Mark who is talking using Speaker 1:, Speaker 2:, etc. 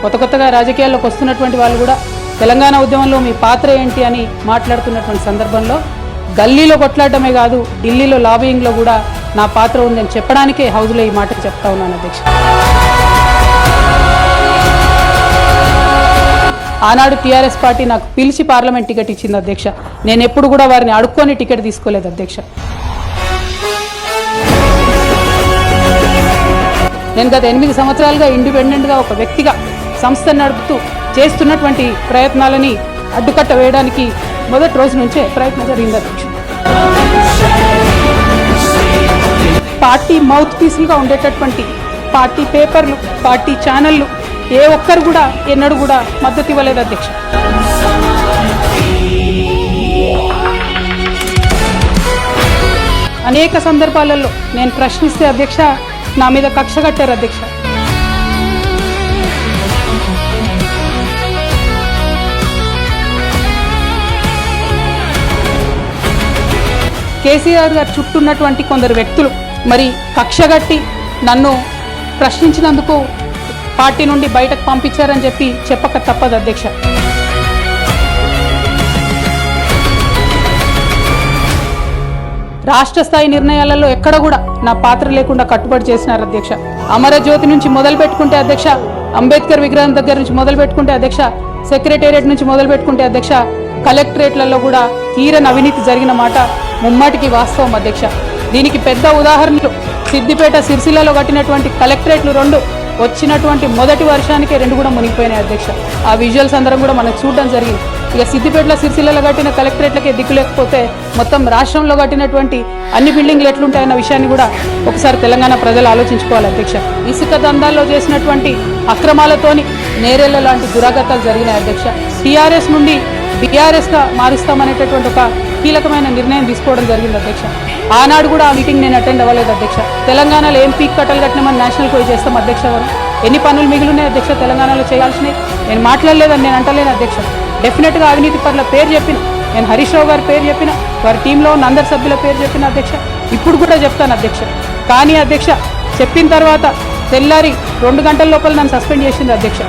Speaker 1: కొత్తగా రాజకీయాల్లోకి వస్తున్నటువంటి వాళ్ళు కూడా తెలంగాణ ఉద్యమంలో మీ పాత్ర ఏంటి అని మాట్లాడుతున్నటువంటి సందర్భంలో గల్లీలో కొట్లాడటమే కాదు ఢిల్లీలో లాబియింగ్లో కూడా నా పాత్ర ఉందని చెప్పడానికే హౌస్లో ఈ మాట చెప్తా ఉన్నాను అధ్యక్ష. ఆనాడు టీఆర్ఎస్ పార్టీ నాకు పిలిచి పార్లమెంట్ టికెట్ ఇచ్చింది అధ్యక్ష. నేను ఎప్పుడు కూడా వారిని అడుక్కొని టికెట్ తీసుకోలేదు అధ్యక్ష. నేను గత 8 సంవత్సరాలుగా ఇండిపెండెంట్గా ఒక వ్యక్తిగా సంస్థను నడుపుతూ చేస్తున్నటువంటి ప్రయత్నాలని అడ్డుకట్ట వేయడానికి మొదటి రోజు నుంచే ప్రయత్నం జరిగింది అధ్యక్ష. పార్టీ మౌత్ పీసులుగా ఉండేటటువంటి పార్టీ పేపర్లు, పార్టీ ఛానళ్ళు ఏ ఒక్కరు కూడా ఎన్నడూ కూడా మద్దతు ఇవ్వలేదు అధ్యక్ష. అనేక సందర్భాలలో నేను ప్రశ్నిస్తే అధ్యక్ష నా మీద కక్ష కట్టారు అధ్యక్ష. కేసీఆర్ గారు చుట్టూన్నటువంటి కొందరు వ్యక్తులు మరి కక్షగట్టి నన్ను ప్రశ్నించినందుకు పార్టీ నుండి బయటకు పంపించారని చెప్పక తప్పదు అధ్యక్ష. రాష్ట్ర స్థాయి నిర్ణయాలలో ఎక్కడ కూడా నా పాత్ర లేకుండా కట్టుబడి చేసినారు అధ్యక్ష. అమరజ్యోతి నుంచి మొదలు పెట్టుకుంటే అధ్యక్ష, అంబేద్కర్ విగ్రహం దగ్గర నుంచి మొదలు పెట్టుకుంటే అధ్యక్ష, సెక్రటేరియట్ నుంచి మొదలు పెట్టుకుంటే అధ్యక్ష, కలెక్టరేట్లలో కూడా తీరని అవినీతి జరిగిన మాట ముమ్మాటికి వాస్తవం అధ్యక్ష. దీనికి పెద్ద ఉదాహరణలు సిద్దిపేట, సిరిసిల్లలో కట్టినటువంటి కలెక్టరేట్లు 2 వచ్చినటువంటి మొదటి వర్షానికే 2 కూడా మునిగిపోయినాయి అధ్యక్ష. ఆ విజువల్స్ అందరం కూడా మనకు చూడడం జరిగింది. ఇక సిద్దిపేటలో, సిరిసిల్లలో కట్టిన కలెక్టరేట్లకే దిక్కు లేకపోతే మొత్తం రాష్ట్రంలో కట్టినటువంటి అన్ని బిల్డింగ్లు ఎట్లుంటాయన్న విషయాన్ని కూడా ఒకసారి తెలంగాణ ప్రజలు ఆలోచించుకోవాలి అధ్యక్ష. ఇసుక దందాల్లో చేసినటువంటి అక్రమాలతోని నేరేళ్ల లాంటి దురాగతాలు జరిగినాయి అధ్యక్ష. టీఆర్ఎస్ నుండి బీఆర్ఎస్గా మారుస్తామనేటటువంటి ఒక కీలకమైన నిర్ణయం తీసుకోవడం జరిగింది అధ్యక్ష. ఆనాడు కూడా ఆ మీటింగ్ నేను అటెండ్ అవ్వలేదు అధ్యక్ష. తెలంగాణలో ఏం పీక్ కట్టలు కట్టినామని నేషనల్ పోయి చేస్తాం అధ్యక్ష. వారు ఎన్ని పనులు మిగిలినాయి అధ్యక్ష తెలంగాణలో చేయాల్సినవి? నేను మాట్లాడలేదని నేను అంటలేను అధ్యక్ష. డెఫినెట్గా అవినీతి పరుల పేరు చెప్పిన, నేను హరీష్ రావు గారి పేరు చెప్పిన, వారి టీంలో ఉన్న అందరి సభ్యుల పేరు చెప్పిన అధ్యక్ష. ఇప్పుడు కూడా చెప్తాను అధ్యక్ష. కానీ అధ్యక్ష చెప్పిన తర్వాత తెల్లారి 2 గంటల లోపల నన్ను సస్పెండ్ చేసింది అధ్యక్ష.